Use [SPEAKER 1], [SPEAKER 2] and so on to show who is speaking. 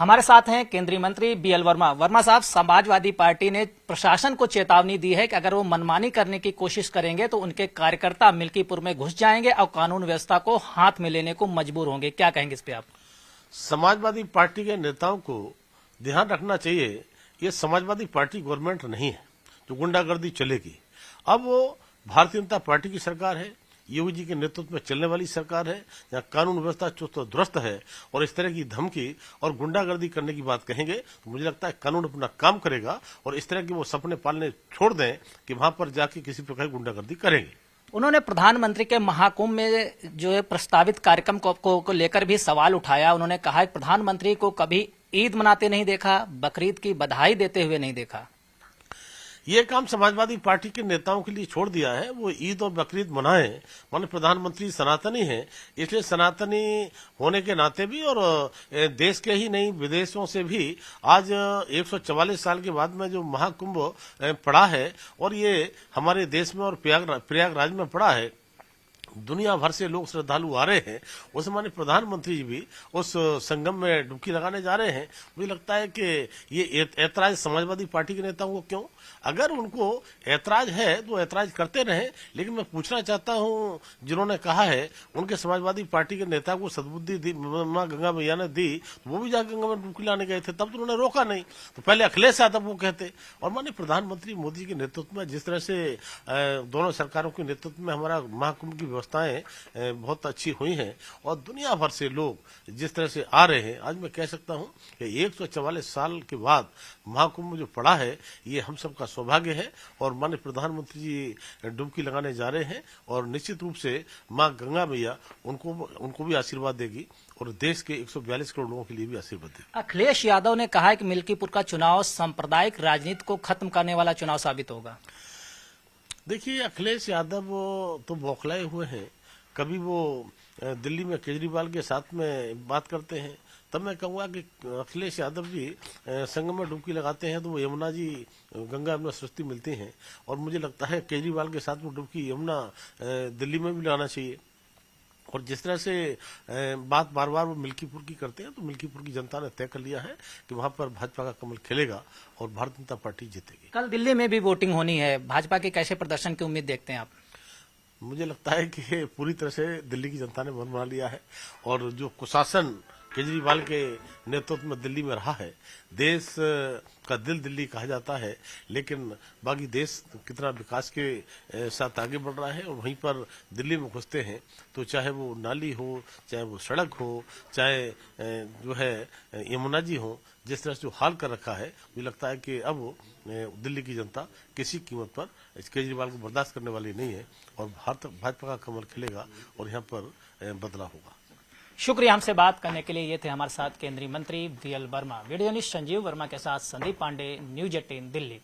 [SPEAKER 1] हमारे साथ हैं केंद्रीय मंत्री बीएल वर्मा। वर्मा साहब, समाजवादी पार्टी ने प्रशासन को चेतावनी दी है कि अगर वो मनमानी करने की कोशिश करेंगे तो उनके कार्यकर्ता मिल्कीपुर में घुस जाएंगे और कानून व्यवस्था को हाथ में लेने को मजबूर होंगे। क्या कहेंगे इस पे आप?
[SPEAKER 2] समाजवादी पार्टी के नेताओं को ध्यान रखना चाहिए, ये समाजवादी पार्टी गवर्नमेंट नहीं है जो गुंडागर्दी चलेगी। अब वो भारतीय जनता पार्टी की सरकार है, योगी जी के नेतृत्व में चलने वाली सरकार है, जहाँ कानून व्यवस्था चुस्त दुरुस्त है। और इस तरह की धमकी और गुंडागर्दी करने की बात कहेंगे तो मुझे लगता है कानून अपना काम करेगा और इस तरह के वो सपने पालने छोड़ दें कि वहां पर जाके किसी प्रकार की गुंडागर्दी करेंगे।
[SPEAKER 1] उन्होंने प्रधानमंत्री के महाकुंभ में जो है प्रस्तावित कार्यक्रम को लेकर भी सवाल उठाया। उन्होंने कहा कि प्रधानमंत्री को कभी ईद मनाते नहीं देखा, बकरीद की बधाई देते हुए नहीं देखा।
[SPEAKER 2] ये काम समाजवादी पार्टी के नेताओं के लिए छोड़ दिया है। वो ईद और बकरीद मनाएं, माने प्रधानमंत्री सनातनी हैं, इसलिए सनातनी होने के नाते भी और देश के ही नहीं विदेशों से भी आज 144 साल के बाद में जो महाकुंभ पड़ा है और ये हमारे देश में और प्रयागराज में पड़ा है, दुनिया भर से लोग श्रद्धालु आ रहे हैं। उस माननीय प्रधानमंत्री जी भी उस संगम में डुबकी लगाने जा रहे हैं। मुझे लगता है कि ये ऐतराज समाजवादी पार्टी के नेताओं को क्यों? अगर उनको ऐतराज है तो ऐतराज करते रहें, लेकिन मैं पूछना चाहता हूं जिन्होंने कहा है उनके समाजवादी पार्टी के नेता को सद्बुद्धि दी, मां गंगा मैया ने दी, तो वो भी जाकर गंगा में डुबकी लाने गए थे, तब तो उन्होंने रोका नहीं। तो पहले अखिलेश यादव वो कहते। और माननीय प्रधानमंत्री मोदी के नेतृत्व में जिस तरह से दोनों सरकारों के नेतृत्व में हमारा महाकुंभ की व्यवस्थाएं बहुत अच्छी हुई हैं और दुनिया भर से लोग जिस तरह से आ रहे हैं, आज मैं कह सकता हूं कि 144 साल के बाद महाकुंभ जो पड़ा है ये हम सबका सौभाग्य है। और माननीय प्रधानमंत्री जी डुबकी लगाने जा रहे हैं और निश्चित रूप से मां गंगा मैया उनको भी आशीर्वाद देगी और देश के 142 करोड़ लोगों के लिए भी आशीर्वाद देगी।
[SPEAKER 1] अखिलेश यादव ने कहा है कि मिल्कीपुर का चुनाव सांप्रदायिक राजनीति को खत्म करने वाला चुनाव साबित होगा।
[SPEAKER 2] देखिए, अखिलेश यादव तो बौखलाए हुए हैं। कभी वो दिल्ली में केजरीवाल के साथ में बात करते हैं, तब मैं कहूँगा कि अखिलेश यादव जी संगम में डुबकी लगाते हैं तो वो यमुना जी गंगा यमुना सृष्टि मिलती हैं। और मुझे लगता है केजरीवाल के साथ में डुबकी यमुना दिल्ली में भी लगाना चाहिए। और जिस तरह से बात बार बार वो मिल्कीपुर की करते हैं, तो मिल्कीपुर की जनता ने तय कर लिया है कि वहां पर भाजपा का कमल खिलेगा और भारतीय जनता पार्टी जीतेगी।
[SPEAKER 1] कल दिल्ली में भी वोटिंग होनी है, भाजपा के कैसे प्रदर्शन की उम्मीद देखते हैं आप?
[SPEAKER 2] मुझे लगता है कि पूरी तरह से दिल्ली की जनता ने मन बना लिया है और जो कुशासन केजरीवाल के नेतृत्व में दिल्ली में रहा है, देश का दिल दिल्ली कहा जाता है, लेकिन बाकी देश कितना विकास के साथ आगे बढ़ रहा है और वहीं पर दिल्ली में घुसते हैं तो चाहे वो नाली हो, चाहे वो सड़क हो, चाहे जो है यमुना जी हो, जिस तरह से जो हाल कर रखा है, मुझे लगता है कि अब दिल्ली की जनता किसी कीमत पर केजरीवाल को बर्दाश्त करने वाली नहीं है और भाजपा का कमल खिलेगा और यहाँ पर बदलाव होगा।
[SPEAKER 1] शुक्रिया हमसे बात करने के लिए। ये थे हमारे साथ केंद्रीय मंत्री BL Verma. Video journalist Sanjeev Verma के साथ संदीप पांडे, न्यूज 18 दिल्ली।